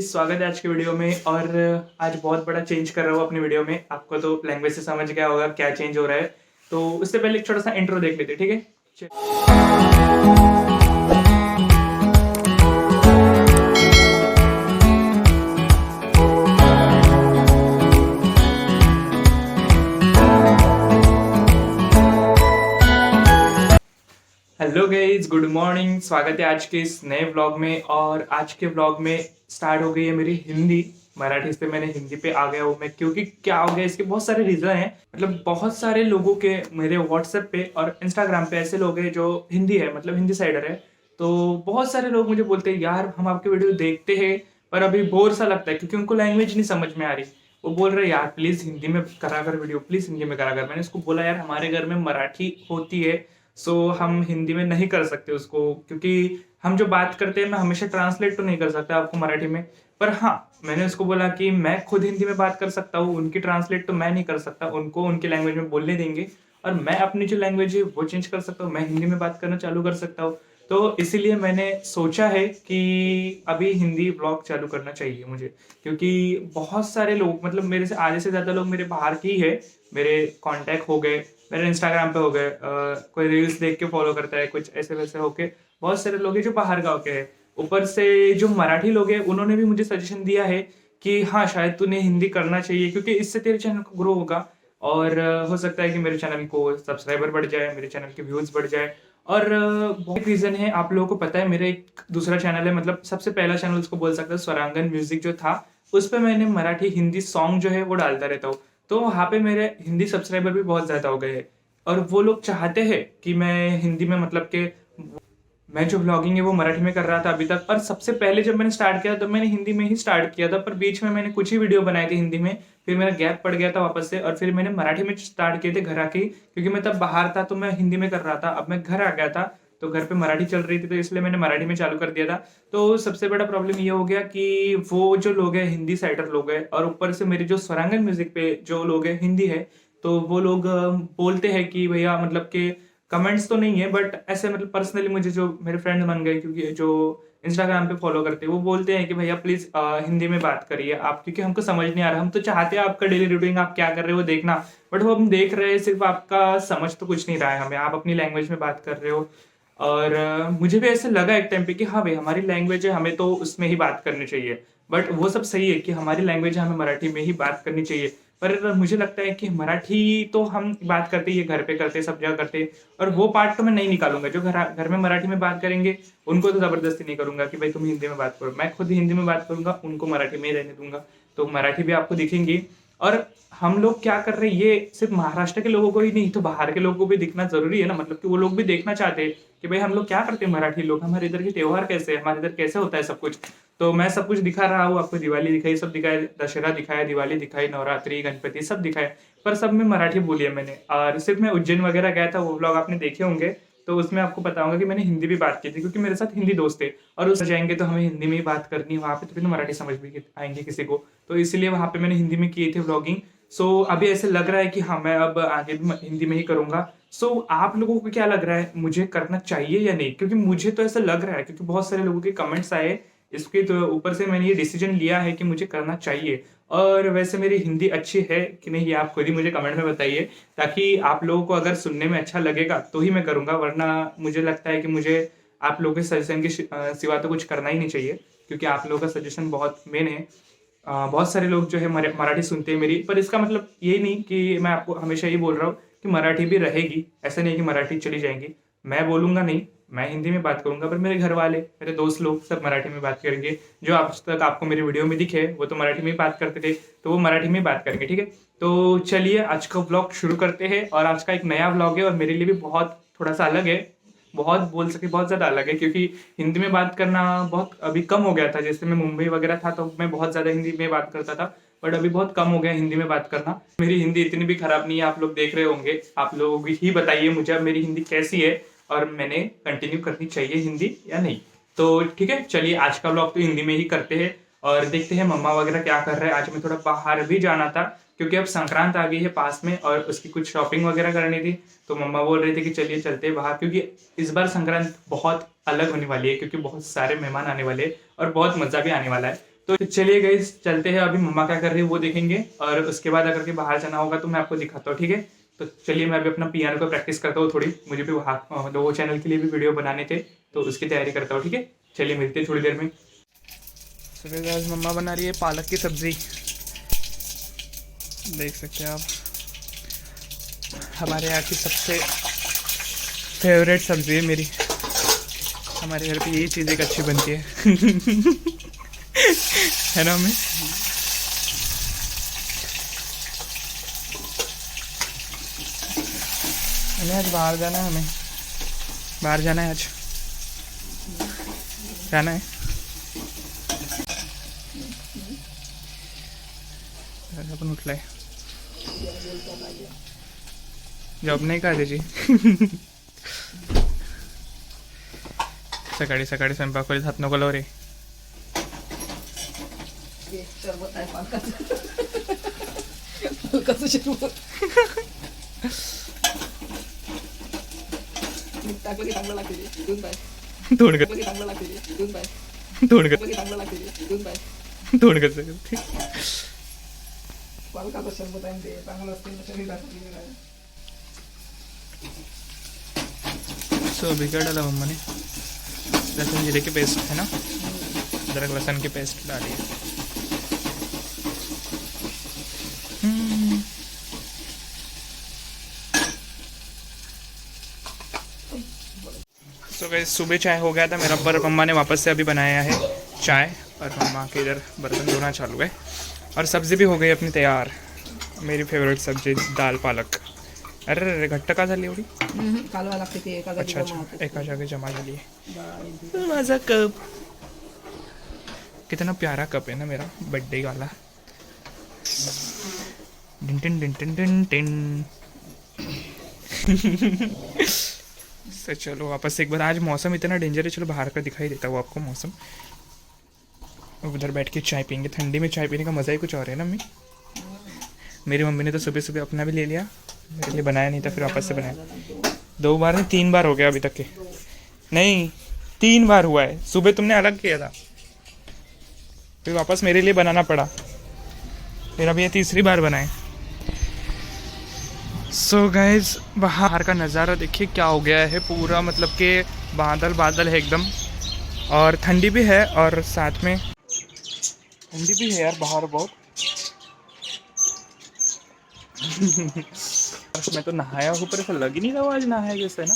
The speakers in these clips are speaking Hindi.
स्वागत है आज की वीडियो में। और आज बहुत बड़ा चेंज कर रहा हूँ अपनी वीडियो में। आपको तो लैंग्वेज से समझ गया होगा क्या चेंज हो रहा है। तो उससे पहले एक छोटा सा इंट्रो देख लेते हैं, ठीक है। Hello guys, good morning. स्वागत है आज के इस नए व्लॉग में। और आज के व्लॉग में स्टार्ट हो गई है मेरी हिंदी। मराठी से मैंने हिंदी पे आ गया हूँ मैं, क्योंकि क्या हो गया, इसके बहुत सारे रीज़न हैं। मतलब बहुत सारे लोगों के मेरे व्हाट्सएप पे और इंस्टाग्राम पे ऐसे लोग हैं जो हिंदी है, मतलब हिंदी साइडर है। तो बहुत सारे लोग मुझे बोलते हैं यार हम आपके वीडियो देखते हैं पर अभी बोर सा लगता है, क्योंकि उनको लैंग्वेज नहीं समझ में आ रही। वो बोल रहे यार प्लीज़ हिंदी में करा कर वीडियो, प्लीज़ हिंदी में करा कर। मैंने उसको बोला यार हमारे घर में मराठी होती है, सो हम हिंदी में नहीं कर सकते उसको, क्योंकि हम जो बात करते हैं मैं हमेशा ट्रांसलेट तो नहीं कर सकता आपको मराठी में। पर हाँ, मैंने उसको बोला कि मैं खुद हिंदी में बात कर सकता हूँ, उनकी ट्रांसलेट तो मैं नहीं कर सकता, उनको उनकी लैंग्वेज में बोलने देंगे। और मैं अपनी जो लैंग्वेज है वो चेंज कर सकता हूँ, मैं हिंदी में बात करना चालू कर सकता हूँ। तो इसीलिए मैंने सोचा है कि अभी हिंदी ब्लॉग चालू करना चाहिए मुझे, क्योंकि बहुत सारे लोग, मतलब मेरे से आधे से ज़्यादा लोग मेरे बाहर के ही है। मेरे कांटेक्ट हो गए, मेरे इंस्टाग्राम पे हो गए, कोई रील्स देख के फॉलो करता है, कुछ ऐसे वैसे होके बहुत सारे लोग हैं जो बाहर गाँव के हैं। ऊपर से जो मराठी लोग हैं उन्होंने भी मुझे सजेशन दिया है कि हाँ शायद तूने हिंदी करना चाहिए, क्योंकि इससे तेरे चैनल को ग्रो होगा। और हो सकता है कि मेरे चैनल को सब्सक्राइबर बढ़ जाए, मेरे चैनल के व्यूज़ बढ़ जाए। और बहुत रीज़न है, आप लोगों को पता है मेरा एक दूसरा चैनल है, मतलब सबसे पहला चैनल उसको बोल सकते हैं, स्वरांगन म्यूजिक जो था, उस पर मैंने मराठी हिंदी सॉन्ग जो है वो डालता रहता हूँ। तो वहाँ पे मेरे हिंदी सब्सक्राइबर भी बहुत ज़्यादा हो गए हैं। और वो लोग चाहते हैं कि मैं हिंदी में, मतलब कि मैं जो ब्लॉगिंग है वो मराठी में कर रहा था अभी तक। पर सबसे पहले जब मैंने स्टार्ट किया तो मैंने हिंदी में ही स्टार्ट किया था, पर बीच में मैंने कुछ ही वीडियो बनाए थे हिंदी में, फिर मेरा गैप पड़ गया था वापस से, और फिर मैंने मराठी में स्टार्ट किए थे घर आके, क्योंकि मैं तब बाहर था तो मैं हिंदी में कर रहा था। अब मैं घर आ गया था तो घर पे मराठी चल रही थी, तो इसलिए मैंने मराठी में चालू कर दिया था। तो सबसे बड़ा प्रॉब्लम ये हो गया कि वो जो लोग हैं हिंदी साइडर लोग हैं, और ऊपर से मेरे जो स्वरांगन म्यूजिक पे जो लोग हैं हिंदी है, तो वो लोग बोलते हैं कि भैया, मतलब कि कमेंट्स तो नहीं है बट ऐसे, मतलब पर्सनली मुझे जो मेरे फ्रेंड बन गए, क्योंकि जो इंस्टाग्राम पे फॉलो करते हैं, वो बोलते हैं कि भैया प्लीज हिंदी में बात करिए आप, क्योंकि हमको समझ नहीं आ रहा। हम तो चाहते हैं आपका डेली रूटीन आप क्या कर रहे हो वो देखना, बट वो हम देख रहे हैं सिर्फ आपका समझ तो कुछ नहीं रहा है हमें, आप अपनी लैंग्वेज में बात कर रहे हो। और मुझे भी ऐसे लगा एक टाइम पे कि हाँ भाई हमारी लैंग्वेज है, हमें तो उसमें ही बात करनी चाहिए। बट वो सब सही है कि हमारी लैंग्वेज है, हमें मराठी में ही बात करनी चाहिए। पर मुझे लगता है कि मराठी तो हम बात करते ही है, घर पे करते, सब जगह करते। और वो पार्ट तो मैं नहीं निकालूंगा, जो घर घर में मराठी में बात करेंगे उनको तो जबरदस्ती नहीं करूंगा कि भाई तुम हिंदी में बात करो। मैं खुद हिंदी में बात करूंगा, उनको मराठी में ही रहने दूंगा। तो मराठी भी आपको दिखेंगी। और हम लोग क्या कर रहे हैं, ये सिर्फ महाराष्ट्र के लोगों को ही नहीं, तो बाहर के लोगों को भी दिखना जरूरी है ना। मतलब कि वो लोग भी देखना चाहते हैं कि भाई हम लोग क्या करते हैं, मराठी लोग, हमारे इधर के त्योहार कैसे है, हमारे इधर कैसे होता है सब कुछ। तो मैं सब कुछ दिखा रहा हूँ आपको, दिवाली दिखाई, सब दिखाया, दशहरा दिखाया, दिवाली दिखाई, नवरात्रि, गणपति सब दिखाए। पर सब में मराठी बोली है मैंने। और सिर्फ मैं उज्जैन वगैरह गया था, वो व्लॉग आपने देखे होंगे, तो उसमें आपको पता होगा कि मैंने हिंदी भी बात की थी, क्योंकि मेरे साथ हिंदी दोस्त थे। और उस जाएंगे तो हमें हिंदी में ही बात करनी है वहाँ पे, तो फिर मराठी समझ भी आएंगे किसी को। तो इसलिए वहाँ पे मैंने हिंदी में किए थे व्लॉगिंग। सो अभी ऐसे लग रहा है कि हाँ मैं अब आगे भी हिंदी में ही करूंगा। सो आप लोगों को क्या लग रहा है, मुझे करना चाहिए या नहीं? क्योंकि मुझे तो ऐसा लग रहा है, क्योंकि बहुत सारे लोगों के कमेंट्स आए इसके, तो ऊपर से मैंने ये डिसीजन लिया है कि मुझे करना चाहिए। और वैसे मेरी हिंदी अच्छी है कि नहीं, ये आप खुद ही मुझे कमेंट में बताइए, ताकि आप लोगों को अगर सुनने में अच्छा लगेगा तो ही मैं करूँगा, वरना मुझे लगता है कि मुझे आप लोगों के सजेशन के सिवा तो कुछ करना ही नहीं चाहिए, क्योंकि आप लोगों का सजेशन बहुत मेन है। बहुत सारे लोग जो है मराठी सुनते हैं मेरी, पर इसका मतलब ये नहीं कि मैं आपको हमेशा ये बोल रहा हूँ कि मराठी भी रहेगी। ऐसा नहीं कि मराठी चली जाएंगी, मैं बोलूँगा नहीं, मैं हिंदी में बात करूंगा, पर मेरे घर वाले, मेरे दोस्त लोग सब मराठी में बात करेंगे। जो आज तक आपको मेरी वीडियो में दिखे वो तो मराठी में ही बात करते थे, तो वो मराठी में ही बात करेंगे, ठीक है। तो चलिए आज का व्लॉग शुरू करते हैं। और आज का एक नया व्लॉग है और मेरे लिए भी बहुत थोड़ा सा अलग है, बहुत बोल सके बहुत ज़्यादा अलग है, क्योंकि हिंदी में बात करना बहुत अभी कम हो गया था। जैसे मैं मुंबई वगैरह था तो मैं बहुत ज़्यादा हिंदी में बात करता था, बट अभी बहुत कम हो गया हिंदी में बात करना। मेरी हिंदी इतनी भी खराब नहीं है, आप लोग देख रहे होंगे। आप लोग ही बताइए मुझे अब मेरी हिंदी कैसी है, और मैंने कंटिन्यू करनी चाहिए हिंदी या नहीं। तो ठीक है, चलिए आज का व्लॉग तो हिंदी में ही करते हैं। और देखते हैं मम्मा वगैरह क्या कर रहे हैं। आज मैं थोड़ा बाहर भी जाना था, क्योंकि अब संक्रांत आ गई है पास में और उसकी कुछ शॉपिंग वगैरह करनी थी। तो मम्मा बोल रही थी कि चलिए चलते हैं बाहर, क्योंकि इस बार संक्रांत बहुत अलग होने वाली है, क्योंकि बहुत सारे मेहमान आने वाले हैं और बहुत मज़ा भी आने वाला है। तो चलिए गाइस, चलते हैं। अभी मम्मा क्या कर रही है वो देखेंगे, और उसके बाद अगर के बाहर जाना होगा तो मैं आपको दिखाता हूँ, ठीक है। तो चलिए, मैं अभी अपना पियानो को प्रैक्टिस करता हूँ थोड़ी। मुझे भी वो चैनल के लिए भी वीडियो बनाने थे, तो उसकी तैयारी करता हूँ, ठीक है। चलिए, मिलते हैं थोड़ी देर में। सुबह गाइस, मम्मा बना रही है पालक की सब्जी, देख सकते हैं आप। हमारे यहाँ की सबसे फेवरेट सब्जी है मेरी। हमारे घर पे यही चीज़ एक अच्छी बनती है है ना मम्मी? आज बाहर जाना है, हमें बाहर जाना है, आज जाना है। अपन उठलाय जॉब नाही का त्याची सकाळी सकाळी स्वयंपाक करीत हात नको लावू रे. सरबत आहे पालकाचं सरबत टाकलं की चांगलं लागते दोन पाय तोंड कर की चांगलं लागते दोन पाय तोंड कर की चांगलं लागते दोन पाय तोंड कसं करते. पालकाचं सरबत आहे ते चांगलं असते शरीरासाठी. सो अभी क्या डाला मम्मा ने? लहसुन जीरे की पेस्ट है ना, अदरक लहसुन की पेस्ट डाली है. सो गाइस, सुबह चाय हो गया था मेरा, पर मम्मा ने वापस से अभी बनाया है चाय, और मम्मा के इधर बर्तन धोना चालू है. और सब्ज़ी भी हो गई अपनी तैयार, मेरी फेवरेट सब्जी दाल पालक. अरे अरे घट्ट का झाली एवढी? कालवा लागते ते एका अच्छा अच्छा, एका जागी जमा झाली आहे. माझा कप, कितना प्यारा कप है ना मेरा बर्थडे वाला. Tin tin tin tin tin tin. तो चलो वापस एक बार. आज मौसम इतना डेंजर है, चलो बाहर का दिखाई देता हूँ आपको मौसम. उधर बैठ के चाय पियेंगे. ठंडी में चाय पीने का मज़ा ही कुछ और है ना मम्मी. मेरी मम्मी ने तो सुबह सुबह अपना भी ले लिया, मेरे लिए बनाया नहीं था, फिर वापस से बनाया. 2 बार नहीं 3 बार हो गया अभी तक के. नहीं 3 बार हुआ है. सुबह तुमने अलग किया था, फिर वापस मेरे लिए बनाना पड़ा, फिर अभी ये 3री बार बनाए. सो गाइज, बाहर का नज़ारा देखिए क्या हो गया है पूरा, मतलब कि बादल बादल है एकदम, और ठंडी भी है, और साथ में ठंडी भी है यार बाहर बहुत. मैं तो नहाया हूँ पर ऐसा लग ही नहीं रहा आज नहाया जैसे ना.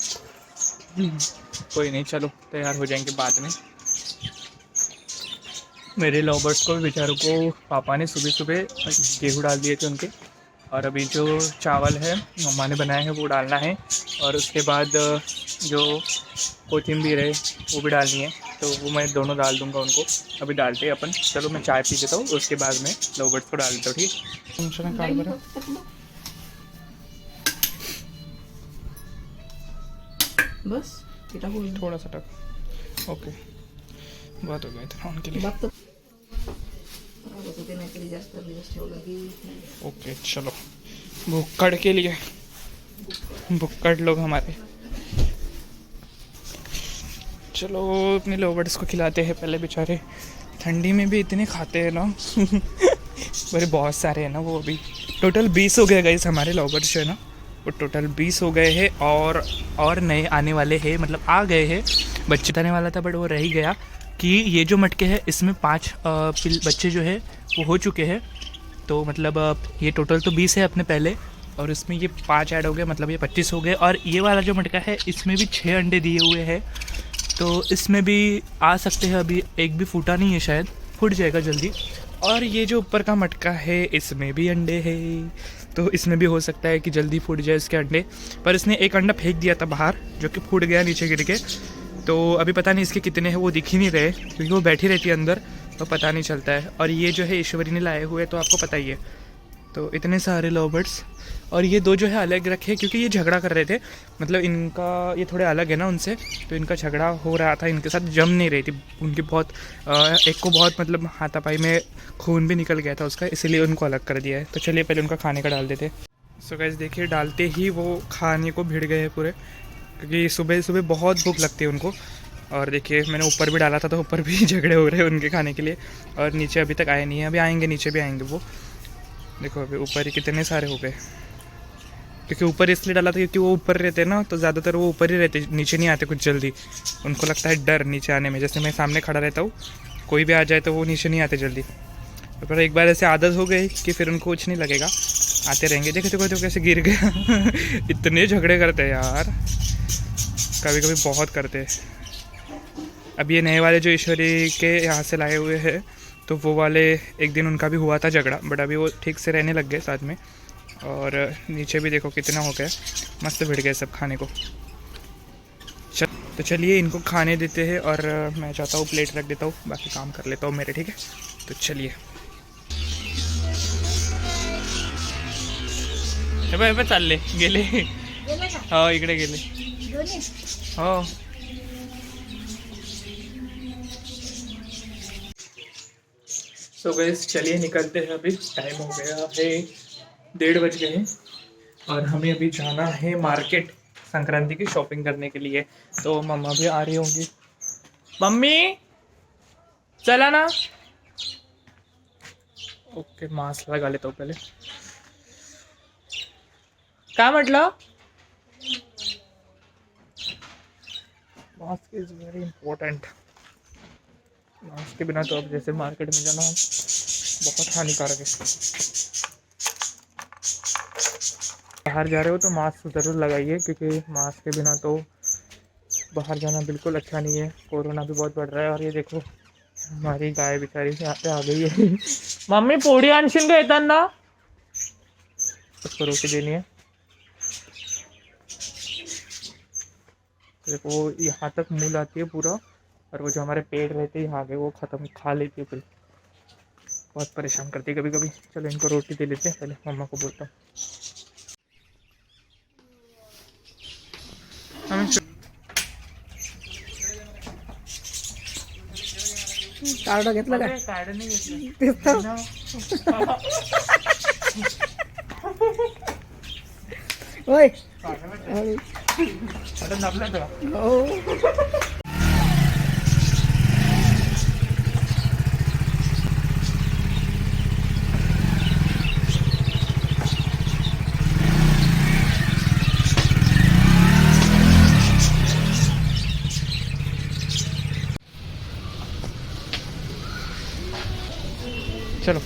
कोई नहीं, चलो तैयार हो जाएंगे बाद में. मेरे लवर्स को बेचारों को पापा ने सुबह सुबह गेहूँ डाल दिए थे उनके, और अभी जो चावल है मम्मा ने बनाया है वो डालना है, और उसके बाद जो कोथिंबीर है वो भी डालनी है. तो वो मैं दोनों डाल दूंगा उनको. अभी डालते हैं अपन. चलो मैं चाय पी लेता हूँ, उसके बाद में लवर्स को डाल देता हूँ, ठीक है. बस बेटा बोल थोड़ा सा टक. ओके, बहुत हो गया इतना उनके लिए. बात तो ते नाही जास्त दिवस ठेवलं की. ओके चलो, भुक्कड़ के लिए, भुक्कड़ लोग हमारे. चलो अपने लोवर्स को खिलाते हैं पहले. बेचारे ठंडी में भी इतने खाते हैं ना. मेरे बहुत सारे हैं ना वो. अभी टोटल 20 हो गए गाइस हमारे लोवर्स जो है ना, वो टोटल 20 हो गए हैं, और नए आने वाले हैं, मतलब आ गए हैं. बच्चे आने वाला था बट वो रह ही गया कि ये जो मटके हैं इसमें 5 बच्चे जो है वो हो चुके हैं. तो मतलब ये टोटल तो 20 है अपने पहले, और इसमें ये 5 ऐड हो गए, मतलब ये 25 हो गए. और ये वाला जो मटका है इसमें भी 6 अंडे दिए हुए हैं, तो इसमें भी आ सकते हैं. अभी एक भी फूटा नहीं है, शायद फूट जाएगा जल्दी. और ये जो ऊपर का मटका है इसमें भी अंडे हैं, तो इसमें भी हो सकता है कि जल्दी फूट जाए इसके अंडे. पर इसने एक अंडा फेंक दिया था बाहर, जो कि फूट गया नीचे गिर के. तो अभी पता नहीं इसके कितने हैं, वो दिख ही नहीं रहे, क्योंकि वो बैठी रहती है अंदर, तो पता नहीं चलता है. और ये जो है ईश्वरी ने लाए हुए, तो आपको पता ही है. तो इतने सारे लव बर्ड्स, और ये 2 जो है अलग रखे, क्योंकि ये झगड़ा कर रहे थे. मतलब इनका ये थोड़े अलग है ना उनसे, तो इनका झगड़ा हो रहा था, इनके साथ जम नहीं रही थी उनकी. बहुत एक को बहुत मतलब हाथापाई में खून भी निकल गया था उसका, इसीलिए उनको अलग कर दिया है. तो चलिए पहले उनका खाने का डाल देते. सो गाइस देखिए, डालते ही वो खाने को भिड़ गए हैं पूरे, क्योंकि सुबह सुबह बहुत भूख लगती है उनको. और देखिए मैंने ऊपर भी डाला था तो ऊपर भी झगड़े हो रहे हैं उनके खाने के लिए, और नीचे अभी तक आए नहीं है, अभी आएंगे, नीचे भी आएंगे वो। देखो अभी ऊपर ही कितने सारे हो गए, क्योंकि ऊपर इसलिए डाला था क्योंकि वो ऊपर रहते हैं ना, तो ज़्यादातर वो ऊपर ही रहते, नीचे नहीं आते कुछ जल्दी, उनको लगता है डर नीचे आने में। जैसे मैं सामने खड़ा रहता हूँ, कोई भी आ जाए तो वो नीचे नहीं आते जल्दी, पर एक बार ऐसे आदत हो गई कि फिर उनको कुछ नहीं लगेगा, आते रहेंगे। देखो देखो देखो कैसे गिर गया इतने झगड़े करते हैं यार, कभी कभी बहुत करते हैं। अब ये नए वाले जो ईश्वरी के यहाँ से लाए हुए हैं, तो वो वाले एक दिन उनका भी हुआ था झगड़ा, बट अभी वो ठीक से रहने लग गए साथ में। और नीचे भी देखो कितना हो गया, मस्त भिड़ गए सब खाने को। तो चलिए इनको खाने देते हैं, और मैं चाहता हूँ प्लेट रख देता हूँ, बाकी काम कर लेता हूँ मेरे, ठीक है। तो चलिए चालले गेले, हो इकडे गेले, हो। सो गाइस चलिए निकलते हैं, अभी टाइम हो गया है 1:30 बज गए हैं, और हमें अभी जाना है मार्केट संक्रांति की शॉपिंग करने के लिए। तो मम्मा भी आ रही होंगी, मम्मी चला ना। ओके मास्क लगा लेता हूँ पहले। क्या मतलब? Mask is very important, mask के बिना तो अब जैसे मार्केट में जाना बहुत हानिकारक है। बाहर जा रहे हो तो मास्क ज़रूर लगाइए, क्योंकि मास्क के बिना तो बाहर जाना बिल्कुल अच्छा नहीं है। कोरोना भी बहुत बढ़ रहा है। और ये देखो हमारी गाय बेचारी यहाँ पे आ गई है मम्मी पोड़ी आणशील का येताना, उसको रोटी देनी है। देखो वो यहाँ तक मूल आती है पूरा, और वो जो हमारे पेड़ रहते हैं आगे वो ख़त्म खा लेती है, फिर बहुत परेशान करती है कभी कभी। चलो इनको रोटी दे लेते हैं, पहले मम्मा को बोलता हूँ। कार्ड घेतलं काय? कार्ड नाही घेतलं तेच तर. होय. आता नपला तुला हो. चलो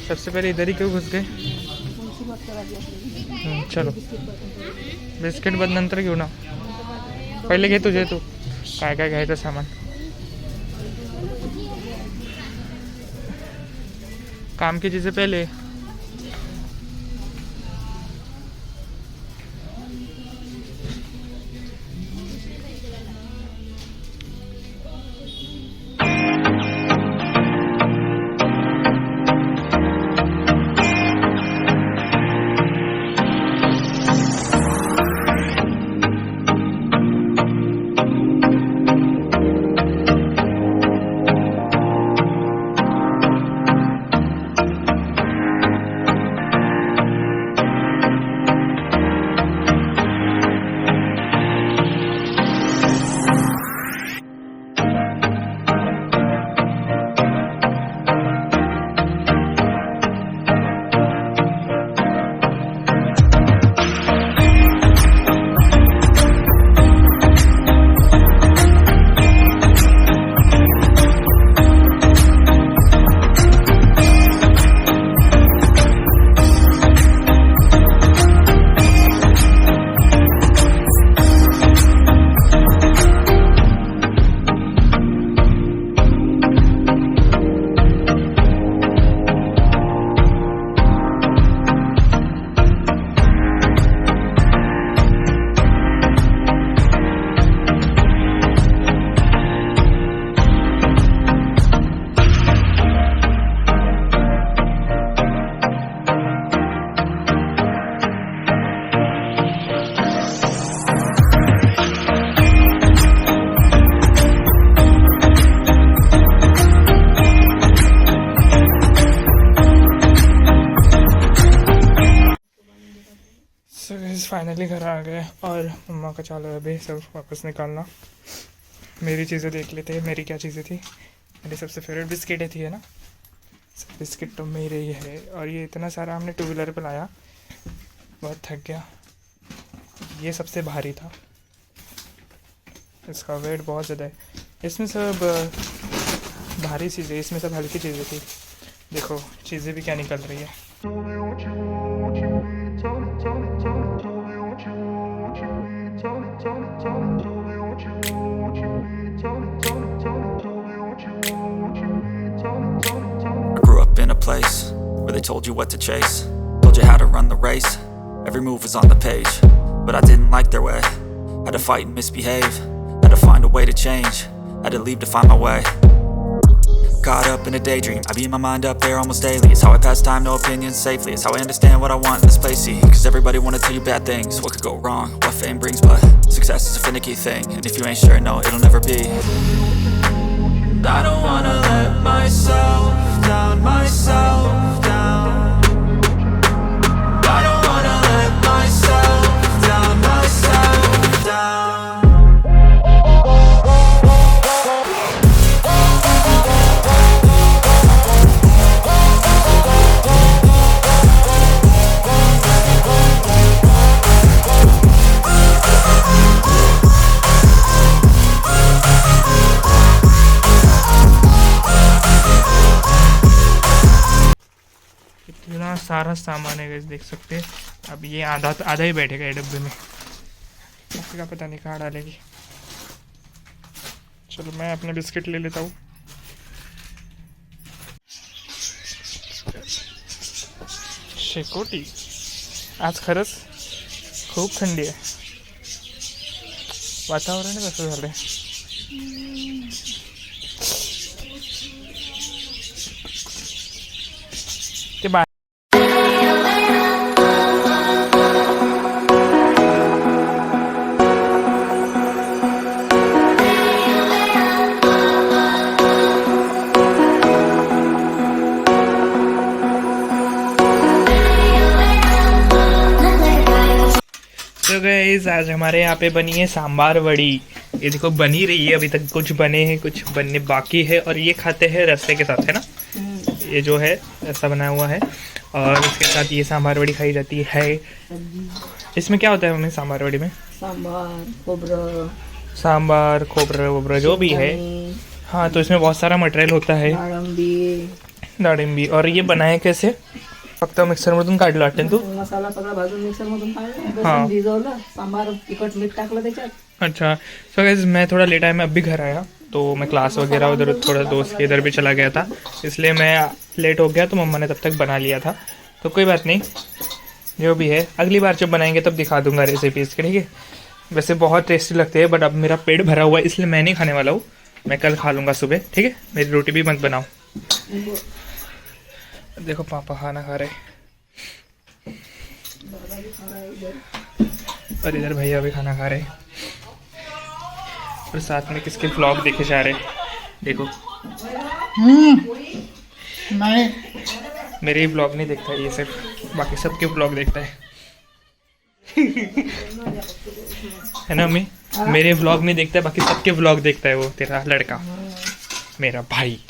सबसे पहले इधर ही क्यों घुस गए? चलो बिस्किट बंद नंतर घेऊ ना, पहिले घे तुझे, तू काय काय घ्यायचं सामान, काम की चीज़ें पहले। गाइस फाइनली घर आ गए और मम्मा का चालू है अभी सब वापस निकालना। मेरी चीज़ें देख लेते हैं, मेरी क्या चीज़ें थी। मेरी सबसे फेवरेट बिस्किटें थी, है ना। सब बिस्किट तो मेरे ही है और ये इतना सारा हमने 2 व्हीलर पर लाया, बहुत थक गया। ये सबसे भारी था, इसका वेट बहुत ज़्यादा है। इसमें सब भारी चीज़ें, इसमें सब हल्की चीज़ें थी। देखो चीज़ें भी क्या निकल रही है। I grew up in a place where they told you what to chase, told you how to run the race. Every move was on the page, but I didn't like their way. Had to fight and misbehave, had to find a way to change, had to leave to find my way. Caught up in a daydream, I beat my mind up there almost daily. It's how I pass time, no opinions safely. It's how I understand what I want in this place, see. Cause everybody wanna tell you bad things, what could go wrong, what fame brings. But success is a finicky thing, and if you ain't sure, no, it'll never be. I don't wanna let myself down, myself down. I don't wanna let myself down, myself down. इतना सारा सामान है गाइस, देख सकते हैं। अब ये आधा ही बैठेगा ये डब्बे में, बाकी का पता नहीं कहाँ डालेगी। चलो मैं अपने बिस्किट ले लेता हूँ। शेकोटी आज खरंच खूप थंडी आहे, वातावरण कसं झालंय। ते बा तो गाइस आज हमारे यहाँ पे बनी है सांबार वड़ी। ये देखो बनी रही है, अभी तक कुछ बने हैं, कुछ बनने बाकी है। और ये खाते हैं रस्ते के साथ, है ना। ये जो है ऐसा बना हुआ है और इसके साथ ये सांबार वड़ी खाई जाती है। इसमें क्या होता है मम्मी सांबार वड़ी में? सांबार खोबरा वोबरा जो भी है। हाँ, तो इसमें बहुत सारा मटेरियल होता है, डाळिंबी। और ये बनाए कैसे? फक्त मिक्सरमधून काढलं वाटतं तू? मसाला सगळा भाजून मिक्सरमधून काढला, हाँ। भिजवलं, सांबार तिखट मीठ टाकलं त्याच्यात। अच्छा, सो गाइस मैं थोड़ा लेट आया, मैं अभी घर आया तो मैं क्लास वगैरह उधर थोड़ा दोस्त के इधर भी चला गया था, इसलिए मैं लेट हो गया। तो मम्मा ने तब तक बना लिया था, तो कोई बात नहीं, जो भी है अगली बार जब बनाएंगे तब दिखा दूंगा रेसिपी इसके, ठीक है। वैसे बहुत टेस्टी लगते हैं, बट अब मेरा पेट भरा हुआ है इसलिए मैं नहीं खाने वाला हूँ। मैं कल खा लूँगा सुबह, ठीक है। मेरी रोटी भी मत बनाओ। देखो पापा खाना खा रहे और इधर भैया भी खाना खा रहे और साथ में किसके व्लॉग देखे जा रहे। देखो नहीं, मेरे ही व्लॉग नहीं देखता ये, सिर्फ बाकी सबके व्लॉग देखता है है ना मम्मी? मेरे व्लॉग नहीं देखता है, बाकी सबके व्लॉग देखता है वो तेरा लड़का, मेरा भाई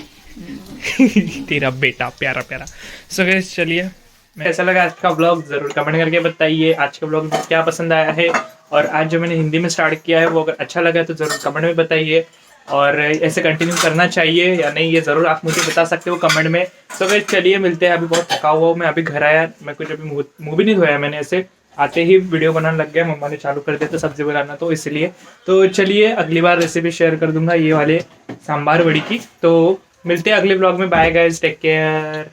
तेरा बेटा प्यारा प्यारा। सो गाइस चलिए, ऐसा लगा आज का व्लॉग ज़रूर कमेंट करके बताइए आज के व्लॉग में क्या पसंद आया है। और आज जो मैंने हिंदी में स्टार्ट किया है वो अगर अच्छा लगा तो ज़रूर कमेंट में बताइए, और ऐसे कंटिन्यू करना चाहिए या नहीं ये ज़रूर आप मुझे बता सकते हो कमेंट में। तो गाइस चलिए मिलते हैं, अभी बहुत थका हुआ हूँ मैं, अभी घर आया, मैं कुछ अभी मुँह भी नहीं धोया मैंने, ऐसे आते ही वीडियो बनाने लग गया। मम्मा ने चालू कर दिया था सब्जी बनाना, तो इसलिए। तो चलिए अगली बार रेसिपी शेयर कर दूंगा ये वाले सांबार वड़ी की। तो मिलते हैं अगले ब्लॉग में, बाय गाइस, टेक केयर।